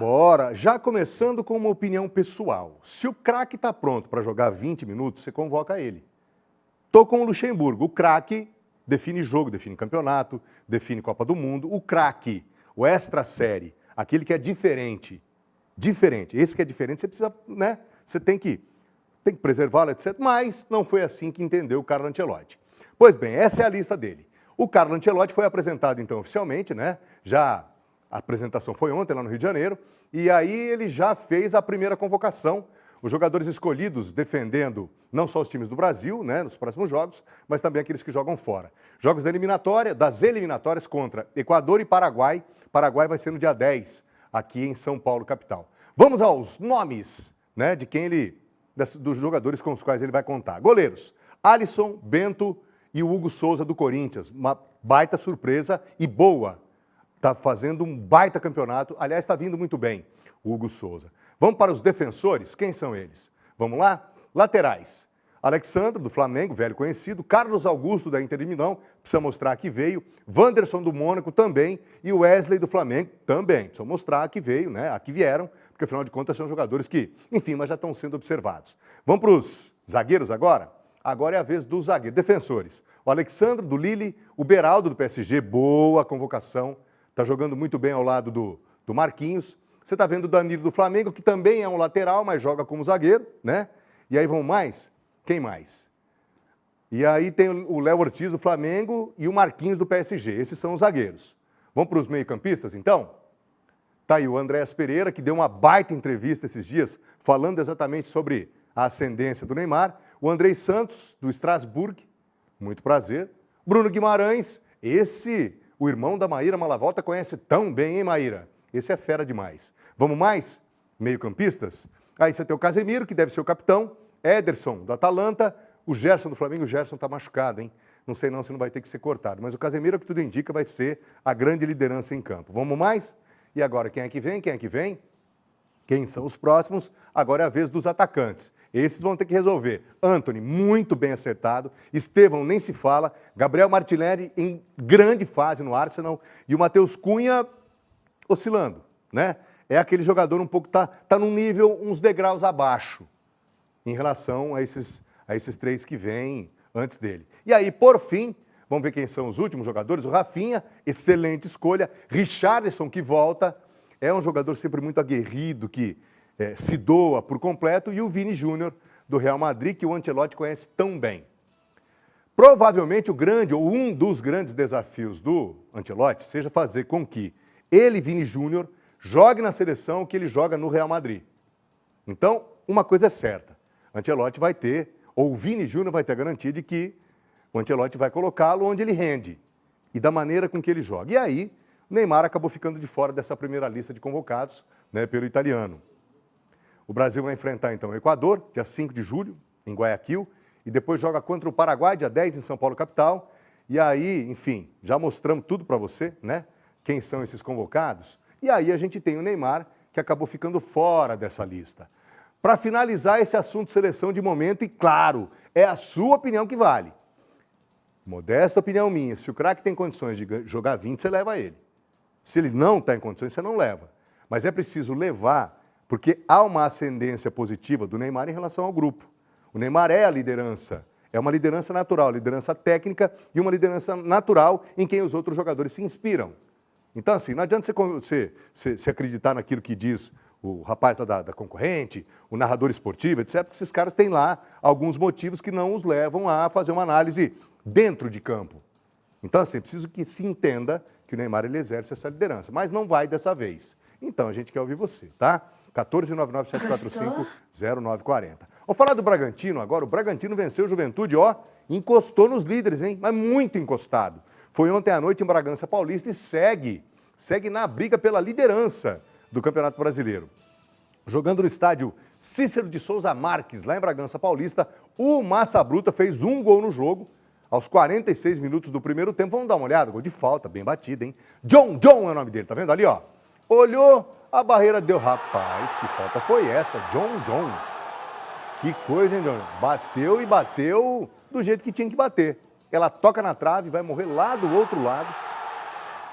Bora! Já começando com uma opinião pessoal. Se o craque está pronto para jogar 20 minutos, você convoca ele. Tô com o Luxemburgo. O craque define jogo, define campeonato, define Copa do Mundo. O craque, o extra série, aquele que é diferente. Esse que é diferente, você precisa, né? Você tem que preservá-lo, etc. Mas não foi assim que entendeu o Carlo Ancelotti. Pois bem, essa é a lista dele. O Carlo Ancelotti foi apresentado, então, oficialmente, né? A apresentação foi ontem, lá no Rio de Janeiro, e aí ele já fez a primeira convocação. Os jogadores escolhidos defendendo não só os times do Brasil, né, nos próximos jogos, mas também aqueles que jogam fora. Jogos das eliminatórias contra Equador e Paraguai. Paraguai vai ser no dia 10, aqui em São Paulo, capital. Vamos aos nomes, né, dos jogadores com os quais ele vai contar. Goleiros: Alisson, Bento e o Hugo Souza do Corinthians. Uma baita surpresa e boa. Está fazendo um baita campeonato. Aliás, está vindo muito bem o Hugo Souza. Vamos para os defensores? Quem são eles? Vamos lá? Laterais: Alexandre, do Flamengo, velho conhecido. Carlos Augusto, da Inter de Milão, precisa mostrar que veio. Wanderson, do Mônaco, também. E o Wesley, do Flamengo, também. Precisa mostrar que veio, né? Aqui vieram, porque afinal de contas são jogadores que, enfim, mas já estão sendo observados. Vamos para os zagueiros agora? Agora é a vez dos zagueiros. Defensores: o Alexandre, do Lille. O Beraldo, do PSG, boa convocação. Está jogando muito bem ao lado do Marquinhos. Você está vendo o Danilo, do Flamengo, que também é um lateral, mas joga como zagueiro, né? E aí vão mais? Quem mais? E aí tem o Léo Ortiz, do Flamengo, e o Marquinhos, do PSG. Esses são os zagueiros. Vamos para os meio-campistas, então? Tá aí o Andréas Pereira, que deu uma baita entrevista esses dias, falando exatamente sobre a ascendência do Neymar. O Andrei Santos, do Strasbourg, muito prazer. Bruno Guimarães, o irmão da Maíra Malavolta, conhece tão bem, hein, Maíra? Esse é fera demais. Vamos mais? Meio-campistas? Aí você tem o Casemiro, que deve ser o capitão. Ederson, do Atalanta. O Gerson, do Flamengo. O Gerson está machucado, hein? Não sei não se não vai ter que ser cortado. Mas o Casemiro, que tudo indica, vai ser a grande liderança em campo. Vamos mais? E agora, quem é que vem? Quem é que vem? Quem são os próximos? Agora é a vez dos atacantes. Esses vão ter que resolver. Antony, muito bem acertado. Estevão, nem se fala. Gabriel Martinelli, em grande fase no Arsenal. E o Matheus Cunha, oscilando, né? É aquele jogador um pouco, tá num nível, uns degraus abaixo, em relação a esses três que vêm antes dele. E aí, por fim, vamos ver quem são os últimos jogadores. O Rafinha, excelente escolha. Richarlison, que volta. É um jogador sempre muito aguerrido, que se doa por completo. E o Vini Júnior, do Real Madrid, que o Ancelotti conhece tão bem. Provavelmente um dos grandes desafios do Ancelotti seja fazer com que ele, Vini Júnior, jogue na seleção o que ele joga no Real Madrid. Então, uma coisa é certa. Ancelotti vai ter, ou o Vini Júnior vai ter a garantia de que o Ancelotti vai colocá-lo onde ele rende e da maneira com que ele joga. E aí, o Neymar acabou ficando de fora dessa primeira lista de convocados, né, pelo italiano. O Brasil vai enfrentar, então, o Equador, dia 5 de julho, em Guayaquil, e depois joga contra o Paraguai, dia 10, em São Paulo, capital. E aí, enfim, já mostramos tudo para você, né? Quem são esses convocados? E aí a gente tem o Neymar, que acabou ficando fora dessa lista. Para finalizar esse assunto de seleção de momento, e claro, é a sua opinião que vale. Modesta opinião minha, se o craque tem condições de jogar 20, você leva ele. Se ele não está em condições, você não leva. Mas é preciso levar, porque há uma ascendência positiva do Neymar em relação ao grupo. O Neymar é a liderança, é uma liderança natural, liderança técnica e uma liderança natural em quem os outros jogadores se inspiram. Então, assim, não adianta você acreditar naquilo que diz o rapaz da concorrente, o narrador esportivo, etc., porque esses caras têm lá alguns motivos que não os levam a fazer uma análise dentro de campo. Então, assim, preciso que se entenda que o Neymar ele exerce essa liderança, mas não vai dessa vez. Então, a gente quer ouvir você, tá? 14997450940. Vamos falar do Bragantino agora. O Bragantino venceu o Juventude, encostou nos líderes, hein? Mas muito encostado. Foi ontem à noite em Bragança Paulista e segue na briga pela liderança do Campeonato Brasileiro. Jogando no estádio Cícero de Souza Marques, lá em Bragança Paulista, o Massa Bruta fez um gol no jogo, aos 46 minutos do primeiro tempo. Vamos dar uma olhada, gol de falta, bem batido, hein? John é o nome dele, tá vendo ali, ó? Olhou, a barreira deu, rapaz, que falta foi essa? John. Que coisa, hein, John? Bateu e bateu do jeito que tinha que bater. Ela toca na trave, vai morrer lá do outro lado.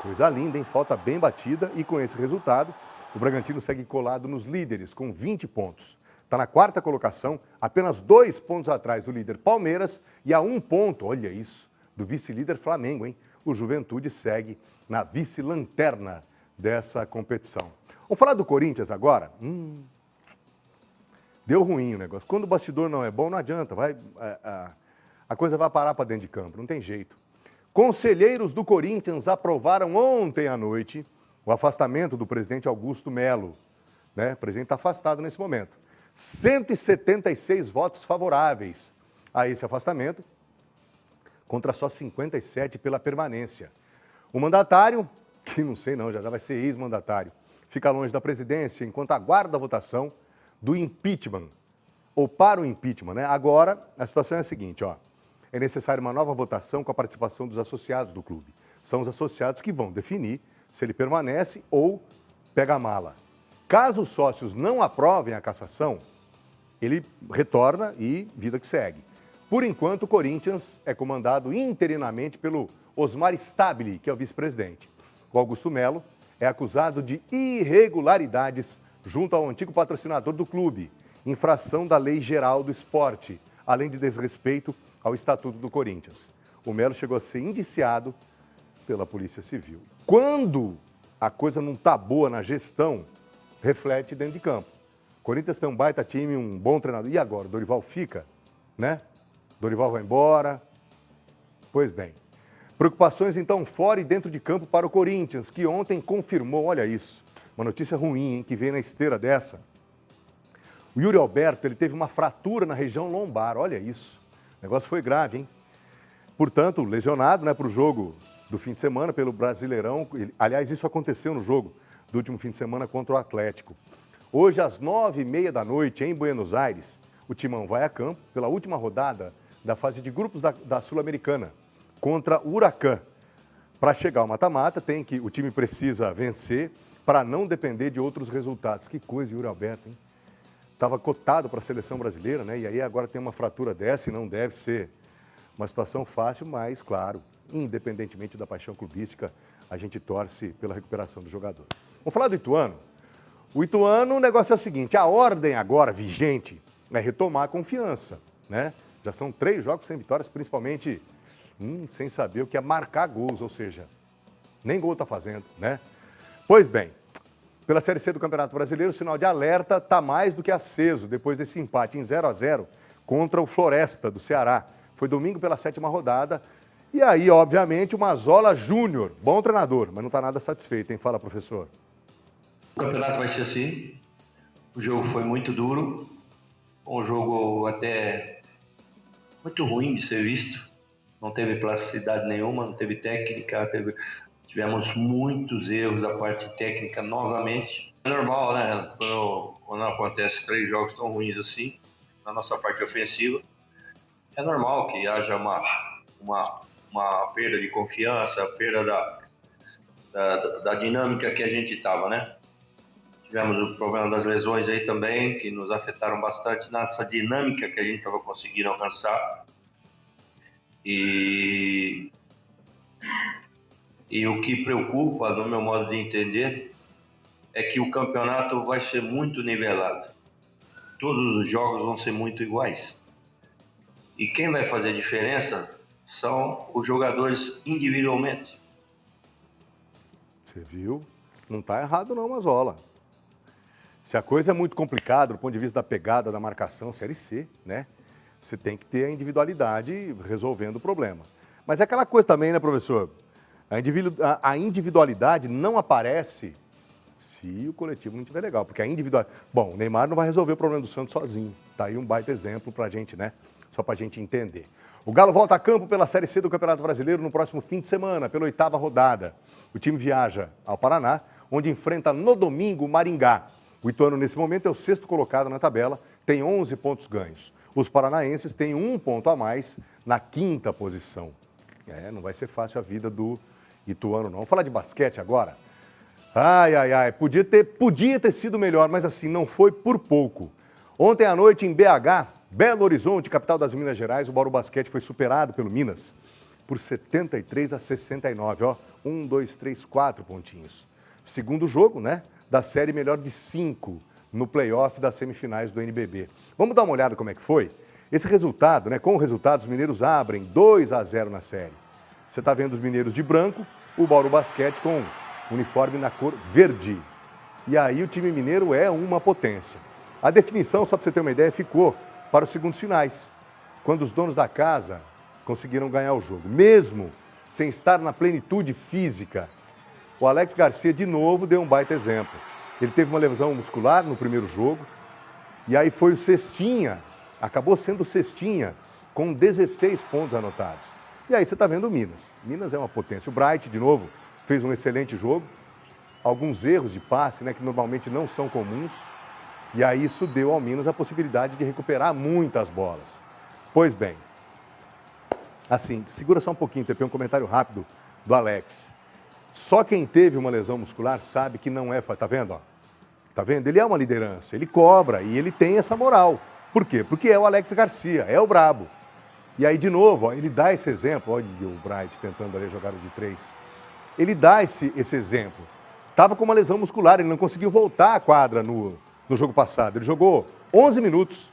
Coisa linda, hein? Falta bem batida e com esse resultado, O Bragantino segue colado nos líderes, com 20 pontos. Está na quarta colocação, apenas 2 pontos atrás do líder Palmeiras e a 1 ponto, olha isso, do vice-líder Flamengo, hein? O Juventude segue na vice-lanterna dessa competição. Vamos falar do Corinthians agora? Deu ruim o negócio. Quando o bastidor não é bom, não adianta, a coisa vai parar para dentro de campo, não tem jeito. Conselheiros do Corinthians aprovaram ontem à noite o afastamento do presidente Augusto Melo. Né? O presidente está afastado nesse momento. 176 votos favoráveis a esse afastamento, contra só 57 pela permanência. O mandatário, que não sei não, já vai ser ex-mandatário, fica longe da presidência enquanto aguarda a votação do impeachment, ou para o impeachment, né? Agora, a situação é a seguinte, ó. É necessária uma nova votação com a participação dos associados do clube. São os associados que vão definir se ele permanece ou pega a mala. Caso os sócios não aprovem a cassação, ele retorna e vida que segue. Por enquanto, o Corinthians é comandado interinamente pelo Osmar Stabile, que é o vice-presidente. O Augusto Melo é acusado de irregularidades junto ao antigo patrocinador do clube, infração da Lei Geral do Esporte, além de desrespeito ao Estatuto do Corinthians. O Melo chegou a ser indiciado pela Polícia Civil. Quando a coisa não está boa na gestão, reflete dentro de campo. O Corinthians tem um baita time, um bom treinador. E agora? O Dorival fica, né? Dorival vai embora. Pois bem. Preocupações, então, fora e dentro de campo para o Corinthians, que ontem confirmou, olha isso, uma notícia ruim, hein, que veio na esteira dessa. O Yuri Alberto, ele teve uma fratura na região lombar, olha isso. O negócio foi grave, hein? Portanto, lesionado, né, para o jogo do fim de semana pelo Brasileirão. Aliás, isso aconteceu no jogo do último fim de semana contra o Atlético. Hoje, às 9h30 da noite, em Buenos Aires, o Timão vai a campo pela última rodada da fase de grupos da Sul-Americana contra o Huracan. Para chegar ao mata-mata, o time precisa vencer para não depender de outros resultados. Que coisa, Yuri Alberto, hein? Estava cotado para a seleção brasileira, né? E aí agora tem uma fratura dessa e não deve ser uma situação fácil, mas, claro, independentemente da paixão clubística, a gente torce pela recuperação do jogador. Vamos falar do Ituano? O Ituano, o negócio é o seguinte, a ordem agora vigente é retomar a confiança, né? Já são 3 jogos sem vitórias, principalmente sem saber o que é marcar gols, ou seja, nem gol está fazendo, né? Pois bem, pela Série C do Campeonato Brasileiro, o sinal de alerta está mais do que aceso depois desse empate em 0-0 contra o Floresta, do Ceará. Foi domingo pela 7ª rodada. E aí, obviamente, o Mazola Júnior, bom treinador, mas não está nada satisfeito, hein? Fala, professor. O campeonato vai ser assim. O jogo foi muito duro. Um jogo até muito ruim de ser visto. Não teve plasticidade nenhuma, não teve técnica, tivemos muitos erros da parte técnica novamente. É normal, né? Quando acontece 3 jogos tão ruins assim, na nossa parte ofensiva, é normal que haja uma perda de confiança, perda da dinâmica que a gente estava, né? Tivemos o problema das lesões aí também, que nos afetaram bastante nessa dinâmica que a gente estava conseguindo alcançar. E o que preocupa, no meu modo de entender, é que o campeonato vai ser muito nivelado. Todos os jogos vão ser muito iguais. E quem vai fazer diferença são os jogadores individualmente. Você viu? Não está errado não, Mazola. Se a coisa é muito complicada do ponto de vista da pegada, da marcação, Série C, né? Você tem que ter a individualidade resolvendo o problema. Mas é aquela coisa também, né, professor? A individualidade não aparece se o coletivo não estiver legal. Porque a individualidade... Bom, o Neymar não vai resolver o problema do Santos sozinho. Tá aí um baita exemplo pra gente, né? Só pra gente entender. O Galo volta a campo pela Série C do Campeonato Brasileiro no próximo fim de semana, pela 8ª rodada. O time viaja ao Paraná, onde enfrenta no domingo o Maringá. O Ituano, nesse momento, é o 6º colocado na tabela, tem 11 pontos ganhos. Os paranaenses têm 1 ponto a mais na 5ª posição. Não vai ser fácil a vida do Ituano, não. Vamos falar de basquete agora? Ai, podia ter sido melhor, mas assim, não foi por pouco. Ontem à noite, em BH, Belo Horizonte, capital das Minas Gerais, o Bauru Basquete foi superado pelo Minas por 73-69, ó. 1, 2, 3, 4 pontinhos. Segundo jogo, né, da série melhor de 5 no playoff das semifinais do NBB. Vamos dar uma olhada como é que foi? Esse resultado, né, com o resultado, os mineiros abrem 2-0 na série. Você está vendo os mineiros de branco, o Bauru Basquete com uniforme na cor verde. E aí o time mineiro é uma potência. A definição, só para você ter uma ideia, ficou para os segundos finais, quando os donos da casa conseguiram ganhar o jogo. Mesmo sem estar na plenitude física, o Alex Garcia, de novo, deu um baita exemplo. Ele teve uma lesão muscular no primeiro jogo, e aí foi o cestinha, acabou sendo o cestinha, com 16 pontos anotados. E aí você está vendo o Minas. Minas é uma potência. O Bright, de novo, fez um excelente jogo. Alguns erros de passe, né, que normalmente não são comuns. E aí isso deu ao Minas a possibilidade de recuperar muitas bolas. Pois bem, assim, segura só um pouquinho, tem um comentário rápido do Alex. Só quem teve uma lesão muscular sabe que não é... Tá vendo? Ó? Tá vendo? Ele é uma liderança, ele cobra e ele tem essa moral. Por quê? Porque é o Alex Garcia, é o brabo. E aí, de novo, ó, ele dá esse exemplo. Olha o Bright tentando ali jogar de 3. Ele dá esse exemplo. Estava com uma lesão muscular, ele não conseguiu voltar à quadra no jogo passado. Ele jogou 11 minutos,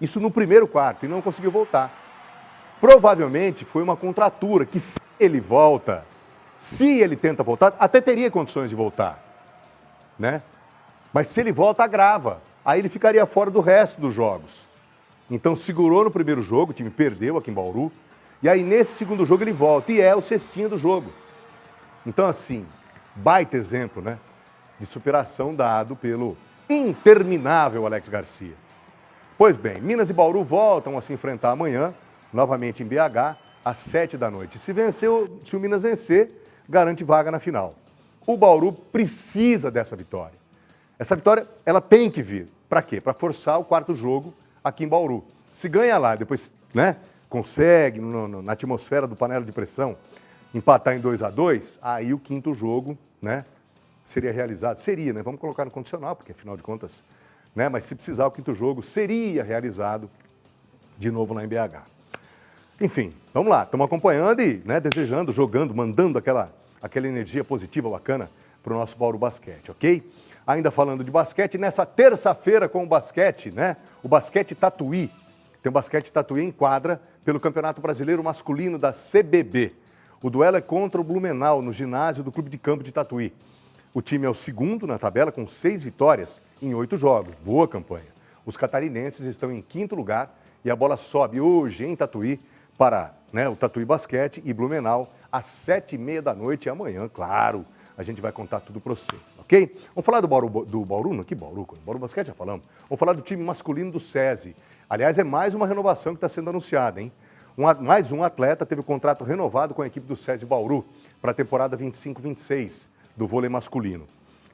isso no primeiro quarto, e não conseguiu voltar. Provavelmente foi uma contratura que, se ele volta, se ele tenta voltar, até teria condições de voltar, né? Mas se ele volta, agrava. Aí ele ficaria fora do resto dos jogos. Então segurou no primeiro jogo, o time perdeu aqui em Bauru, e aí nesse segundo jogo ele volta, e é o cestinha do jogo. Então assim, baita exemplo, né, de superação dado pelo interminável Alex Garcia. Pois bem, Minas e Bauru voltam a se enfrentar amanhã, novamente em BH, às 7 da noite. Se o Minas vencer, garante vaga na final. O Bauru precisa dessa vitória. Essa vitória, ela tem que vir. Para quê? Para forçar o quarto jogo aqui em Bauru. Se ganha lá, depois, né, consegue, na atmosfera do panela de pressão, empatar em 2-2, aí o quinto jogo, né, seria realizado. Seria, né? Vamos colocar no condicional, porque afinal de contas, né, mas se precisar, o quinto jogo seria realizado de novo lá em BH. Enfim, vamos lá, estamos acompanhando e, né, desejando, jogando, mandando aquela energia positiva bacana para o nosso Bauru Basquete, ok? Ainda falando de basquete, nessa terça-feira com o basquete, né? O basquete Tatuí. Tem o basquete Tatuí em quadra pelo Campeonato Brasileiro Masculino da CBB. O duelo é contra o Blumenau, no ginásio do Clube de Campo de Tatuí. O time é o segundo na tabela com 6 vitórias em 8 jogos. Boa campanha. Os catarinenses estão em 5º lugar e a bola sobe hoje em Tatuí para, né, o Tatuí Basquete e Blumenau às 7h30 da noite amanhã, claro. A gente vai contar tudo para você, ok? Vamos falar do Bauru, não? Que Bauru? Bauru Basquete já falamos. Vamos falar do time masculino do SESI. Aliás, é mais uma renovação que está sendo anunciada, hein? Mais um atleta teve o contrato renovado com a equipe do SESI Bauru para a temporada 25-26 do vôlei masculino.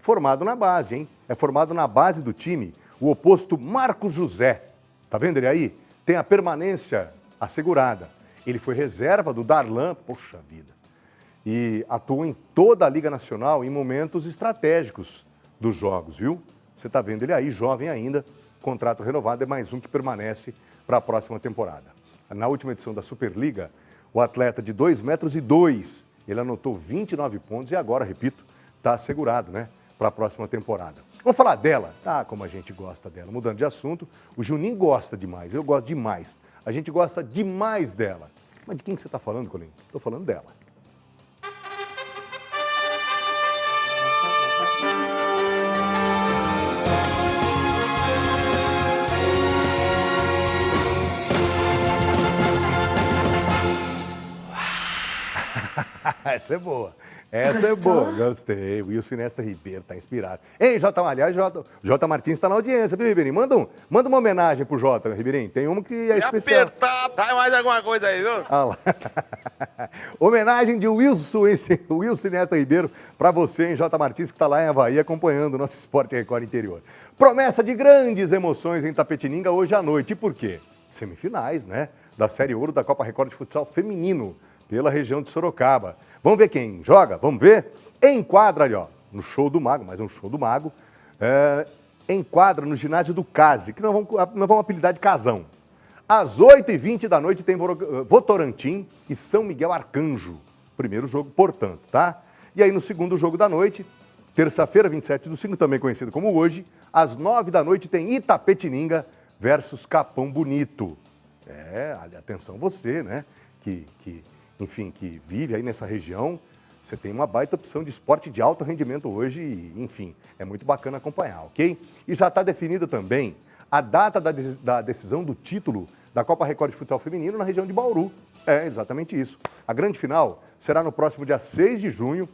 Formado na base, hein? É formado na base do time o oposto Marcos José. Tá vendo ele aí? Tem a permanência assegurada. Ele foi reserva do Darlan, poxa vida. E atua em toda a Liga Nacional em momentos estratégicos dos jogos, viu? Você está vendo ele aí, jovem ainda, contrato renovado, é mais um que permanece para a próxima temporada. Na última edição da Superliga, o atleta de 2,2 metros, ele anotou 29 pontos e agora, repito, está assegurado, né, para a próxima temporada. Vamos falar dela? Ah, como a gente gosta dela. Mudando de assunto, o Juninho gosta demais, eu gosto demais. A gente gosta demais dela. Mas de quem que você está falando, Colinho? Estou falando dela. Essa é boa. Essa é boa. Gostei. Wilson Nesta Ribeiro está inspirado. Ei, aliás, J. Martins está na audiência, viu, Ribeirinho? Manda uma homenagem pro Jota, Ribeirinho. Tem uma que é especial. Apertar, dá mais alguma coisa aí, viu? Ah lá. Homenagem de Wilson Nesta Ribeiro para você, hein, J. Martins, que está lá em Avaí acompanhando o nosso Esporte Record Interior. Promessa de grandes emoções em Tapetininga hoje à noite. E por quê? Semifinais, né? Da Série Ouro da Copa Record de Futsal Feminino, pela região de Sorocaba. Vamos ver quem joga? Vamos ver? Enquadra ali, ó, no Show do Mago, mais um Show do Mago. Enquadra no ginásio do Case, que nós vamos apelidar de Casão. Às 8h20 da noite tem Votorantim e São Miguel Arcanjo. Primeiro jogo, portanto, tá? E aí no segundo jogo da noite, Terça-feira, 27/5, também conhecido como hoje, às 9 da noite tem Itapetininga versus Capão Bonito. Atenção você, né? Enfim, que vive aí nessa região. Você tem uma baita opção de esporte de alto rendimento hoje e, enfim, é muito bacana acompanhar, ok? E já está definida também a data da decisão do título da Copa Record de Futsal Feminino na região de Bauru. É exatamente isso. A grande final será no próximo dia 6 de junho.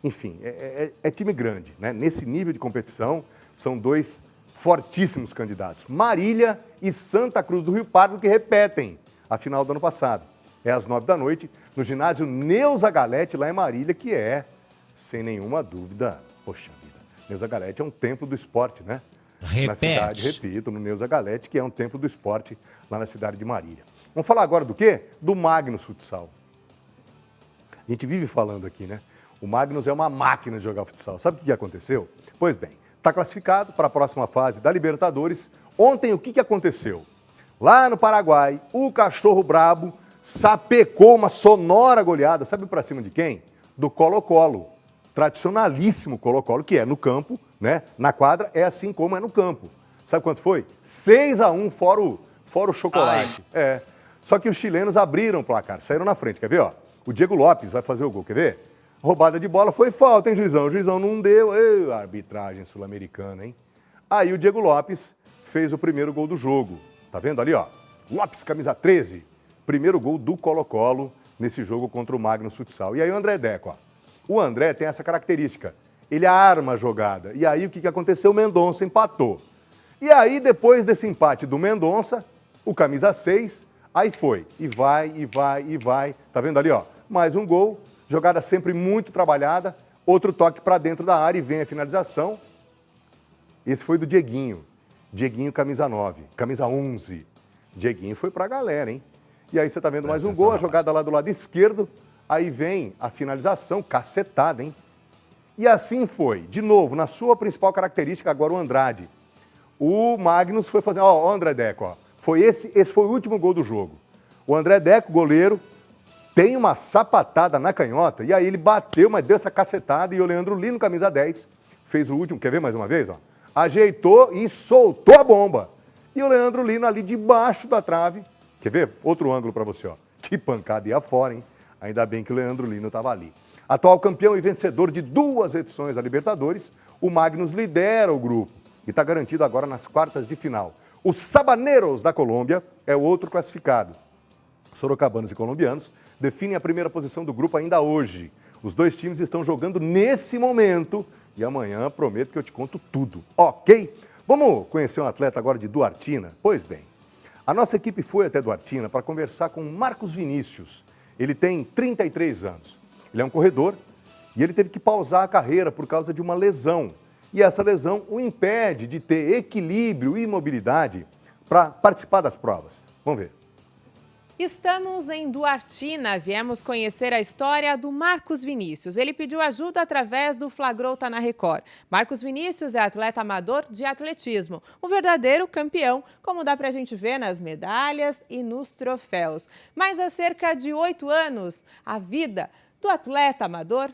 Enfim, é time grande, né? Nesse nível de competição, são dois fortíssimos candidatos. Marília e Santa Cruz do Rio Pardo, que repetem a final do ano passado. É às 9 da noite, no ginásio Neuza Galete, lá em Marília, que é, sem nenhuma dúvida, poxa vida, Neuza Galete é um templo do esporte, né? Na cidade, repito, no Neuza Galete, que é um templo do esporte lá na cidade de Marília. Vamos falar agora do quê? Do Magnus Futsal. A gente vive falando aqui, né? O Magnus é uma máquina de jogar futsal. Sabe o que aconteceu? Pois bem, está classificado para a próxima fase da Libertadores. Ontem, o que aconteceu? Lá no Paraguai, o Cachorro Brabo sapecou uma sonora goleada. Sabe para cima de quem? Do Colo-Colo. Tradicionalíssimo Colo-Colo, que é no campo, né? Na quadra é assim como é no campo. Sabe quanto foi? 6-1, fora o chocolate. Só que os chilenos abriram o placar, saíram na frente. Quer ver, ó? O Diego Lopes vai fazer o gol, quer ver? Roubada de bola, foi falta, hein, juizão? O juizão não deu. Ei, arbitragem sul-americana, hein? Aí o Diego Lopes fez o primeiro gol do jogo. Tá vendo ali, ó? Lopes, camisa 13. Primeiro gol do Colo-Colo nesse jogo contra o Magnus Futsal. E aí o André Deco, ó. O André tem essa característica. Ele arma a jogada. E aí o que aconteceu? O Mendonça empatou. E aí, depois desse empate do Mendonça, o camisa 6, aí foi. E vai. Tá vendo ali, ó? Mais um gol. Jogada sempre muito trabalhada. Outro toque para dentro da área e vem a finalização. Esse foi do Dieguinho. Dieguinho, camisa 9. Camisa 11. Dieguinho foi para a galera, hein? E aí você tá vendo mais um gol, a jogada lá do lado esquerdo. Aí vem a finalização, cacetada, hein? E assim foi. De novo, na sua principal característica, agora o Andrade. O Magnus foi fazer... Ó, André Deco, ó. Esse foi o último gol do jogo. O André Deco, goleiro, tem uma sapatada na canhota e aí ele bateu, mas deu essa cacetada e o Leandro Lino, camisa 10, fez o último, quer ver mais uma vez? Ó? Ajeitou e soltou a bomba. E o Leandro Lino ali debaixo da trave, quer ver? Outro ângulo para você, ó. Que pancada ia fora, hein? Ainda bem que o Leandro Lino estava ali. Atual campeão e vencedor de 2 edições da Libertadores, o Magnus lidera o grupo e está garantido agora nas quartas de final. Os Sabaneiros da Colômbia é o outro classificado. Sorocabanos e colombianos definem a primeira posição do grupo ainda hoje. Os dois times estão jogando nesse momento e amanhã prometo que eu te conto tudo, ok? Vamos conhecer um atleta agora de Duartina? Pois bem, a nossa equipe foi até Duartina para conversar com Marcos Vinícius. Ele tem 33 anos. Ele é um corredor e ele teve que pausar a carreira por causa de uma lesão. E essa lesão o impede de ter equilíbrio e mobilidade para participar das provas. Vamos ver. Estamos em Duartina, viemos conhecer a história do Marcos Vinícius. Ele pediu ajuda através do Flagrou Tá na Record. Marcos Vinícius é atleta amador de atletismo, um verdadeiro campeão, como dá pra gente ver nas medalhas e nos troféus. Mas há cerca de 8 anos, a vida do atleta amador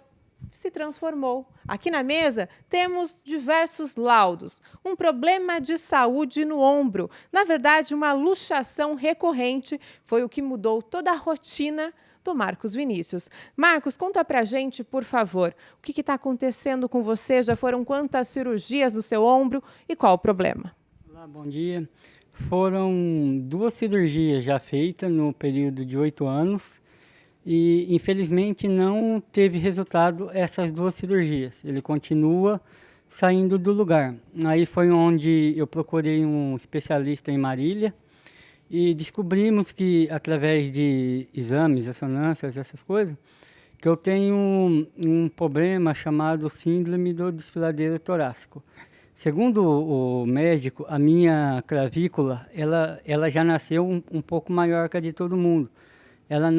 se transformou. Aqui na mesa temos diversos laudos. Um problema de saúde no ombro. Na verdade, uma luxação recorrente foi o que mudou toda a rotina do Marcos Vinícius. Marcos, conta pra gente, por favor, o que está acontecendo com você? Já foram quantas cirurgias do seu ombro e qual o problema? Olá, bom dia. Foram 2 cirurgias já feitas no período de 8 anos. E, infelizmente, não teve resultado essas 2 cirurgias. Ele continua saindo do lugar. Aí foi onde eu procurei um especialista em Marília e descobrimos que, através de exames, ressonâncias, essas coisas, que eu tenho um problema chamado síndrome do desfiladeiro torácico. Segundo o médico, a minha clavícula, ela já nasceu um pouco maior que a de todo mundo. Ela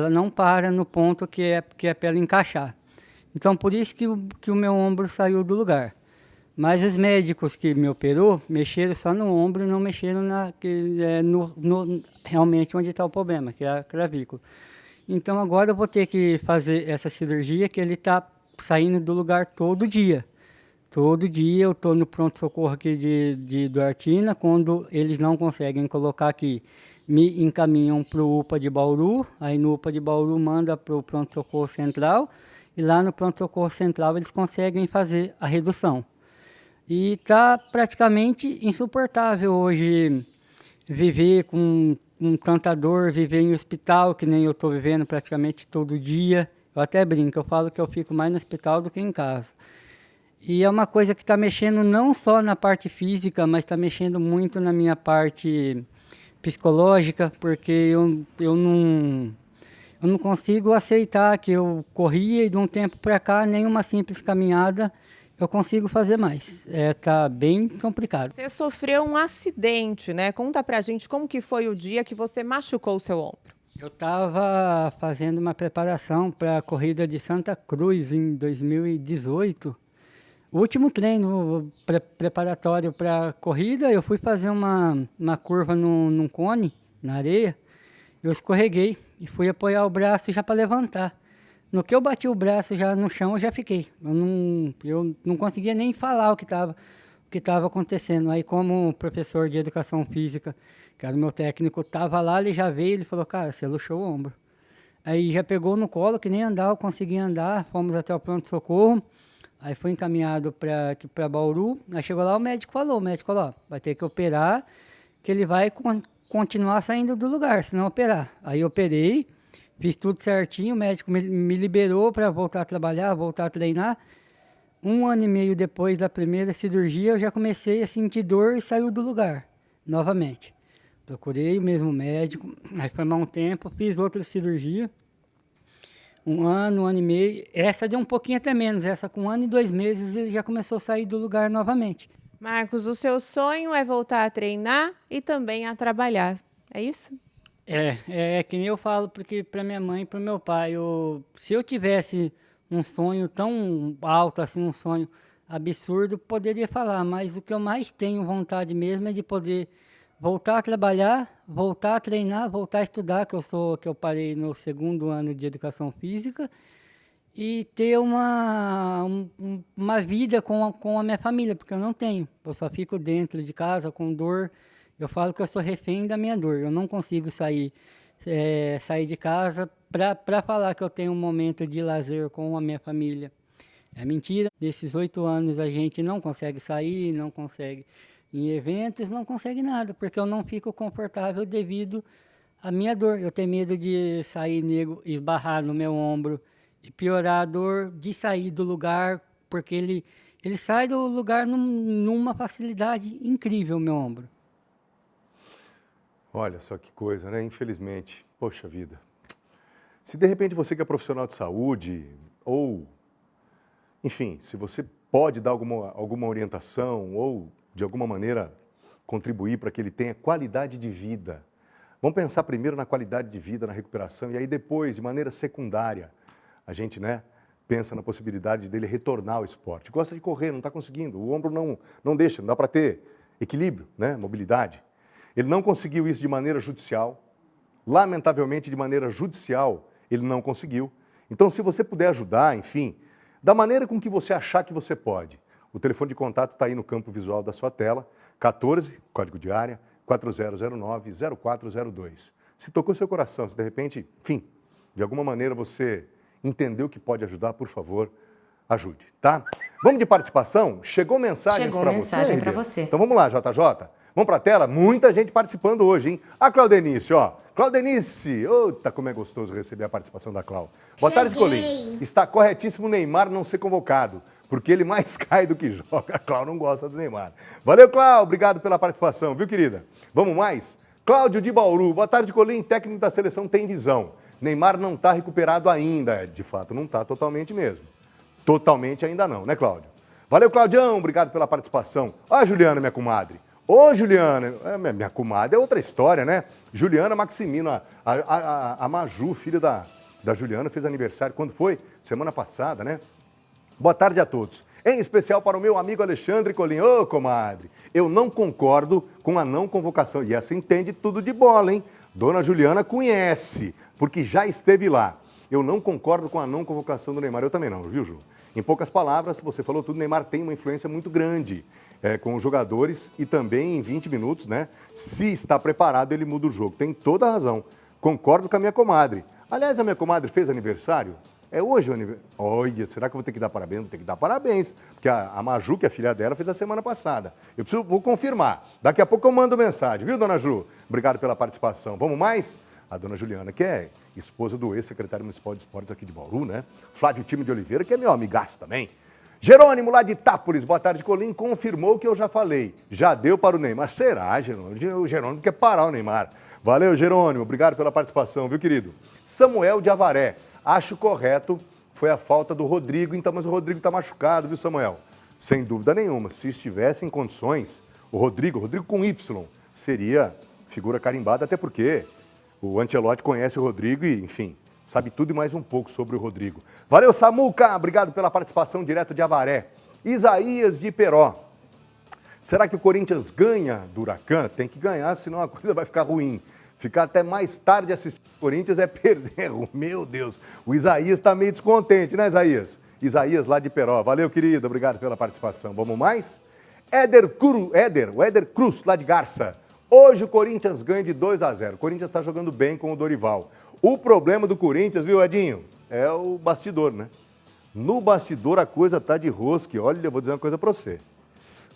não para no ponto que é para ela encaixar. Então, por isso que o meu ombro saiu do lugar. Mas os médicos que me operou mexeram só no ombro e não mexeram realmente onde está o problema, que é a clavícula. Então agora eu vou ter que fazer essa cirurgia que ele está saindo do lugar todo dia. Todo dia eu estou no pronto-socorro aqui de Duartina. Quando eles não conseguem colocar aqui, me encaminham para o UPA de Bauru. Aí no UPA de Bauru manda para o pronto-socorro central. E lá no pronto-socorro central eles conseguem fazer a redução. E está praticamente insuportável hoje viver com tanta dor, viver em hospital, que nem eu estou vivendo praticamente todo dia. Eu até brinco, eu falo que eu fico mais no hospital do que em casa. E é uma coisa que está mexendo não só na parte física, mas está mexendo muito na minha parte psicológica, porque eu não consigo aceitar que eu corria e de um tempo para cá, nenhuma simples caminhada eu consigo fazer mais. Tá bem complicado. Você sofreu um acidente, né? Conta pra gente como que foi o dia que você machucou o seu ombro. Eu estava fazendo uma preparação para a corrida de Santa Cruz em 2018. O último treino preparatório para a corrida, eu fui fazer uma curva num cone, na areia. Eu escorreguei e fui apoiar o braço já para levantar. No que eu bati o braço já no chão, eu já fiquei. Eu não conseguia nem falar o que estava acontecendo. Aí, como o professor de educação física, que era o meu técnico, estava lá, ele já veio, ele falou, cara, você luxou o ombro. Aí já pegou no colo, que nem andar, eu consegui andar, fomos até o pronto-socorro. Aí foi encaminhado para Bauru. Aí chegou lá, o médico falou, ó, vai ter que operar, que ele vai continuar saindo do lugar, se não operar. Aí eu operei, fiz tudo certinho, o médico me liberou para voltar a trabalhar, voltar a treinar. 1 ano e meio depois da primeira cirurgia, eu já comecei a sentir dor e saiu do lugar, novamente. Procurei o mesmo médico, aí foi mais um tempo, fiz outra cirurgia. 1 ano e meio, essa deu um pouquinho até menos, essa com 1 ano e 2 meses ele já começou a sair do lugar novamente. Marcos, o seu sonho é voltar a treinar e também a trabalhar, é isso? É que nem eu falo para minha mãe e para o meu pai, se eu tivesse um sonho tão alto assim, um sonho absurdo, poderia falar, mas o que eu mais tenho vontade mesmo é de poder voltar a trabalhar, voltar a treinar, voltar a estudar, que eu parei no 2º ano de educação física, e ter uma vida com a minha família, porque eu não tenho. Eu só fico dentro de casa com dor. Eu falo que eu sou refém da minha dor. Eu não consigo sair de casa para falar que eu tenho um momento de lazer com a minha família. É mentira. Nesses 8 anos a gente não consegue sair, não consegue em eventos, não consegue nada, porque eu não fico confortável devido à minha dor. Eu tenho medo de sair nego, esbarrar no meu ombro e piorar a dor de sair do lugar, porque ele sai do lugar numa facilidade incrível, meu ombro. Olha só que coisa, né? Infelizmente, poxa vida. Se de repente você que é profissional de saúde, ou, enfim, se você pode dar alguma orientação ou, de alguma maneira, contribuir para que ele tenha qualidade de vida. Vamos pensar primeiro na qualidade de vida, na recuperação, e aí depois, de maneira secundária, a gente, pensa na possibilidade dele retornar ao esporte. Gosta de correr, não está conseguindo, o ombro não deixa, não dá para ter equilíbrio, mobilidade. Ele não conseguiu isso de maneira judicial, lamentavelmente de maneira judicial ele não conseguiu. Então, se você puder ajudar, enfim, da maneira com que você achar que você pode. O telefone de contato está aí no campo visual da sua tela, 14, código de área, 4009-0402. Se tocou seu coração, se de repente, enfim, de alguma maneira você entendeu que pode ajudar, por favor, ajude, tá? Vamos de participação? Chegou mensagens para você? Chegou mensagem para você. Então vamos lá, JJ. Vamos para a tela? Muita gente participando hoje, hein? A Claudenice, ó. Claudenice! Eita, como é gostoso receber a participação da Clau. Boa tarde, Colim. Está corretíssimo o Neymar não ser convocado, porque ele mais cai do que joga. A Clau não gosta do Neymar. Valeu, Clau. Obrigado pela participação, viu, querida? Vamos mais? Cláudio de Bauru. Boa tarde, Colim. Técnico da seleção tem visão. Neymar não está recuperado ainda. De fato, não está totalmente mesmo. Totalmente ainda não, né, Cláudio? Valeu, Claudião. Obrigado pela participação. Ó a Juliana, minha comadre. Ô, Juliana, minha comadre é outra história, né? Juliana Maximino, a Maju, filha da Juliana, fez aniversário, quando foi? Semana passada, né? Boa tarde a todos. Em especial para o meu amigo Alexandre Colim. Ô, comadre, eu não concordo com a não convocação. E essa entende tudo de bola, hein? Dona Juliana conhece. porque já esteve lá. Eu não concordo com a não convocação do Neymar, eu também não, viu, Ju? Em poucas palavras, você falou tudo, o Neymar tem uma influência muito grande com os jogadores e também em 20 minutos, né? Se está preparado, ele muda o jogo. Tem toda a razão. Concordo com a minha comadre. Aliás, a minha comadre fez aniversário. É hoje o aniversário. Olha, será que eu vou ter que dar parabéns? Vou ter que dar parabéns. Porque a Maju, que é a filha dela, fez a semana passada. Vou confirmar. Daqui a pouco eu mando mensagem, viu, dona Ju? Obrigado pela participação. Vamos mais? A dona Juliana, que é esposa do ex-secretário municipal de esportes aqui de Bauru, né? Flávio Time de Oliveira, que é meu amigaço também. Jerônimo, lá de Itápolis, boa tarde, Colim, confirmou o que eu já falei. Já deu para o Neymar. Será, Jerônimo? O Jerônimo quer parar o Neymar. Valeu, Jerônimo. Obrigado pela participação, viu, querido? Samuel de Avaré. Acho correto, foi a falta do Rodrigo, então, mas o Rodrigo está machucado, viu, Samuel? Sem dúvida nenhuma. Se estivesse em condições, o Rodrigo com Y, seria figura carimbada, até porque o Ancelotti conhece o Rodrigo e, enfim, sabe tudo e mais um pouco sobre o Rodrigo. Valeu, Samuca! Obrigado pela participação direto de Avaré. Isaías de Peró. Será que o Corinthians ganha do Huracan? Tem que ganhar, senão a coisa vai ficar ruim. Ficar até mais tarde assistindo o Corinthians é perder. Meu Deus, o Isaías está meio descontente, né, Isaías? Isaías lá de Peró. Valeu, querido. Obrigado pela participação. Vamos mais? Éder Cruz, lá de Garça. Hoje o Corinthians ganha de 2-0. O Corinthians está jogando bem com o Dorival. O problema do Corinthians, viu, Edinho? É o bastidor, né? No bastidor a coisa tá de rosca. Olha, eu vou dizer uma coisa para você.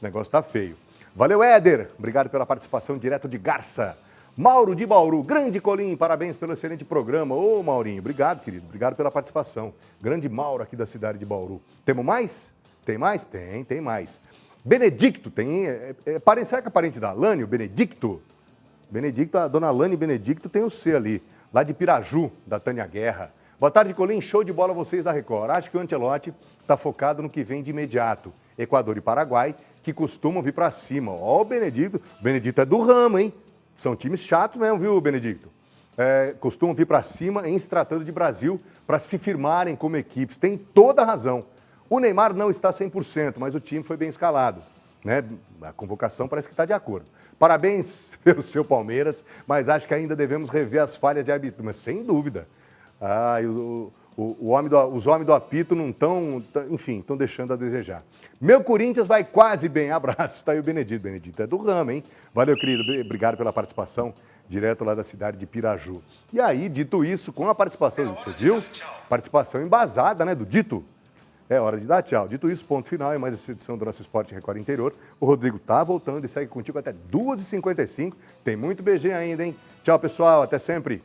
O negócio tá feio. Valeu, Éder. Obrigado pela participação direto de Garça. Mauro de Bauru. Grande Colim, parabéns pelo excelente programa. Ô, Maurinho, obrigado, querido. Obrigado pela participação. Grande Mauro aqui da cidade de Bauru. Temos mais? Tem mais? Tem mais. Benedicto, será que é parente da Alane, o Benedicto? Benedicto, a dona Alane Benedicto tem o C ali, lá de Piraju, da Tânia Guerra. Boa tarde, Colim, show de bola vocês da Record. Acho que o Ancelotti está focado no que vem de imediato. Equador e Paraguai, que costumam vir para cima. Ó, o Benedicto é do ramo, hein? São times chatos mesmo, viu, Benedicto? Costumam vir para cima em se tratando de Brasil para se firmarem como equipes. Tem toda a razão. O Neymar não está 100%, mas o time foi bem escalado, né? A convocação parece que está de acordo. Parabéns pelo seu Palmeiras, mas acho que ainda devemos rever as falhas de arbitro. Mas sem dúvida. Os homens do apito não estão, enfim, estão deixando a desejar. Meu Corinthians vai quase bem. Abraço. Está aí o Benedito. Benedito é do ramo, hein? Valeu, querido. Obrigado pela participação, direto lá da cidade de Piraju. E aí, dito isso, com a participação, você viu? Participação embasada, né, do Dito. É hora de dar tchau. Dito isso, ponto final em mais essa edição do nosso Esporte Record Interior. O Rodrigo tá voltando e segue contigo até 2h55. Tem muito BG ainda, hein? Tchau, pessoal. Até sempre.